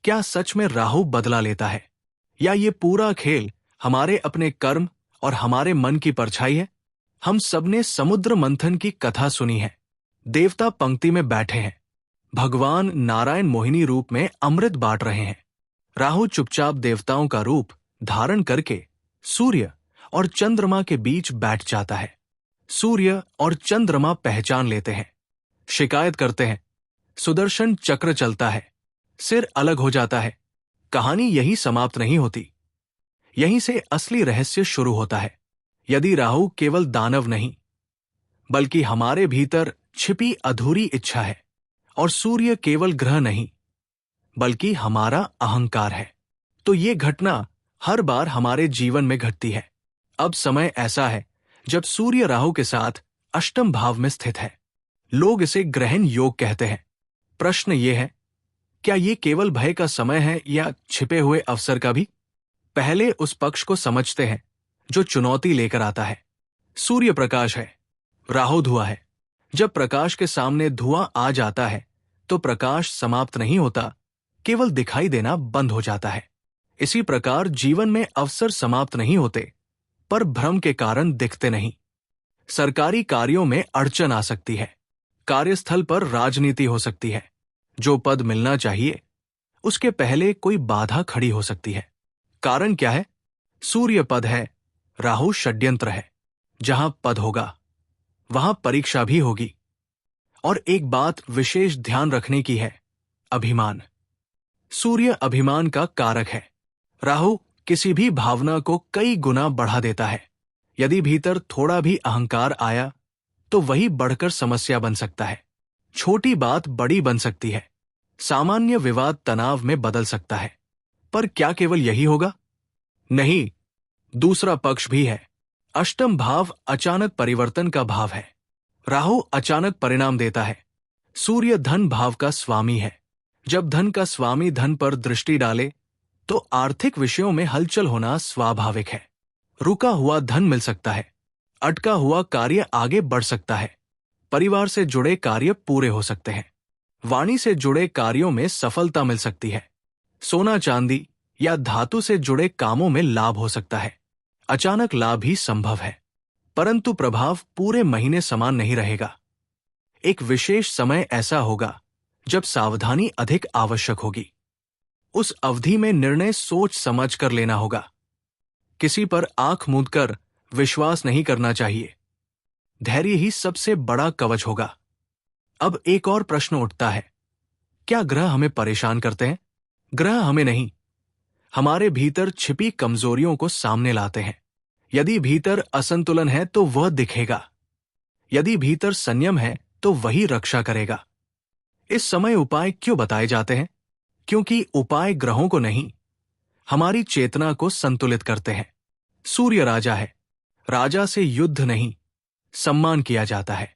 क्या सच में राहु बदला लेता है, या ये पूरा खेल हमारे अपने कर्म और हमारे मन की परछाई है? हम सबने समुद्र मंथन की कथा सुनी है। देवता पंक्ति में बैठे हैं, भगवान नारायण मोहिनी रूप में अमृत बांट रहे हैं। राहु चुपचाप देवताओं का रूप धारण करके सूर्य और चंद्रमा के बीच बैठ जाता है। सूर्य और चंद्रमा पहचान लेते हैं, शिकायत करते हैं, सुदर्शन चक्र चलता है, सिर अलग हो जाता है। कहानी यही समाप्त नहीं होती, यहीं से असली रहस्य शुरू होता है। यदि राहु केवल दानव नहीं, बल्कि हमारे भीतर छिपी अधूरी इच्छा है, और सूर्य केवल ग्रह नहीं, बल्कि हमारा अहंकार है, तो ये घटना हर बार हमारे जीवन में घटती है। अब समय ऐसा है जब सूर्य राहु के साथ अष्टम भाव में स्थित है। लोग इसे ग्रहण योग कहते हैं। प्रश्न ये है, क्या ये केवल भय का समय है या छिपे हुए अवसर का भी? पहले उस पक्ष को समझते हैं जो चुनौती लेकर आता है। सूर्य प्रकाश है, राहु धुआं है। जब प्रकाश के सामने धुआं आ जाता है तो प्रकाश समाप्त नहीं होता, केवल दिखाई देना बंद हो जाता है। इसी प्रकार जीवन में अवसर समाप्त नहीं होते, पर भ्रम के कारण दिखते नहीं। सरकारी कार्यों में अड़चन आ सकती है, कार्यस्थल पर राजनीति हो सकती है, जो पद मिलना चाहिए उसके पहले कोई बाधा खड़ी हो सकती है। कारण क्या है? सूर्य पद है, राहु षड्यंत्र है। जहां पद होगा वहां परीक्षा भी होगी। और एक बात विशेष ध्यान रखने की है, अभिमान। सूर्य अभिमान का कारक है, राहु किसी भी भावना को कई गुना बढ़ा देता है। यदि भीतर थोड़ा भी अहंकार आया तो वही बढ़कर समस्या बन सकता है। छोटी बात बड़ी बन सकती है, सामान्य विवाद तनाव में बदल सकता है। पर क्या केवल यही होगा? नहीं, दूसरा पक्ष भी है। अष्टम भाव अचानक परिवर्तन का भाव है। राहु अचानक परिणाम देता है। सूर्य धन भाव का स्वामी है। जब धन का स्वामी धन पर दृष्टि डाले तो आर्थिक विषयों में हलचल होना स्वाभाविक है। रुका हुआ धन मिल सकता है, अटका हुआ कार्य आगे बढ़ सकता है, परिवार से जुड़े कार्य पूरे हो सकते हैं, वाणी से जुड़े कार्यों में सफलता मिल सकती है, सोना चांदी या धातु से जुड़े कामों में लाभ हो सकता है। अचानक लाभ ही संभव है, परंतु प्रभाव पूरे महीने समान नहीं रहेगा। एक विशेष समय ऐसा होगा जब सावधानी अधिक आवश्यक होगी। उस अवधि में निर्णय सोच समझ कर लेना होगा। किसी पर आंख मूंदकर विश्वास नहीं करना चाहिए। धैर्य ही सबसे बड़ा कवच होगा। अब एक और प्रश्न उठता है, क्या ग्रह हमें परेशान करते हैं? ग्रह हमें नहीं, हमारे भीतर छिपी कमजोरियों को सामने लाते हैं। यदि भीतर असंतुलन है तो वह दिखेगा, यदि भीतर संयम है तो वही रक्षा करेगा। इस समय उपाय क्यों बताए जाते हैं? क्योंकि उपाय ग्रहों को नहीं, हमारी चेतना को संतुलित करते हैं। सूर्य राजा है, राजा से युद्ध नहीं, सम्मान किया जाता है।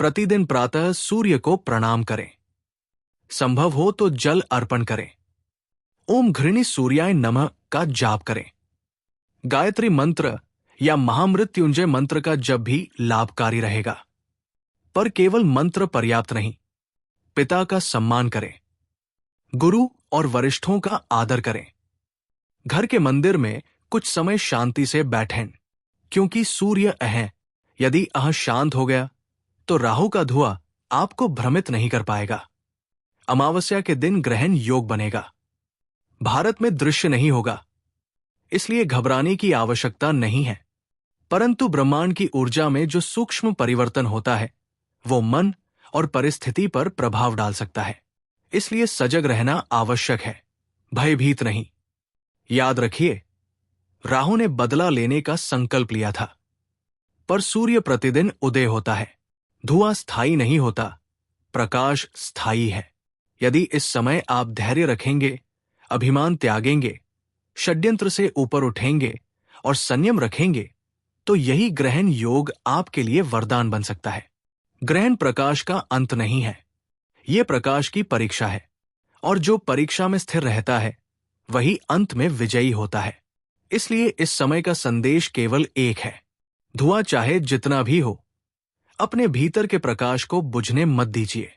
प्रतिदिन प्रातः सूर्य को प्रणाम करें, संभव हो तो जल अर्पण करें। ओम घृणी सूर्याय नमः का जाप करें। गायत्री मंत्र या महामृत्युंजय मंत्र का जप भी लाभकारी रहेगा। पर केवल मंत्र पर्याप्त नहीं, पिता का सम्मान करें, गुरु और वरिष्ठों का आदर करें। घर के मंदिर में कुछ समय शांति से बैठें, क्योंकि सूर्य है। यदि शांत हो गया तो राहु का धुआं आपको भ्रमित नहीं कर पाएगा। अमावस्या के दिन ग्रहण योग बनेगा। भारत में दृश्य नहीं होगा, इसलिए घबराने की आवश्यकता नहीं है, परंतु ब्रह्मांड की ऊर्जा में जो सूक्ष्म परिवर्तन होता है वो मन और परिस्थिति पर प्रभाव डाल सकता है। इसलिए सजग रहना आवश्यक है, भयभीत नहीं। याद रखिए, राहु ने बदला लेने का संकल्प लिया था, पर सूर्य प्रतिदिन उदय होता है। धुआं स्थायी नहीं होता, प्रकाश स्थायी है। यदि इस समय आप धैर्य रखेंगे, अभिमान त्यागेंगे, षड्यंत्र से ऊपर उठेंगे और संयम रखेंगे, तो यही ग्रहण योग आपके लिए वरदान बन सकता है। ग्रहण प्रकाश का अंत नहीं है, यह प्रकाश की परीक्षा है, और जो परीक्षा में स्थिर रहता है वही अंत में विजयी होता है। इसलिए इस समय का संदेश केवल एक है, धुआं चाहे जितना भी हो, अपने भीतर के प्रकाश को बुझने मत दीजिए।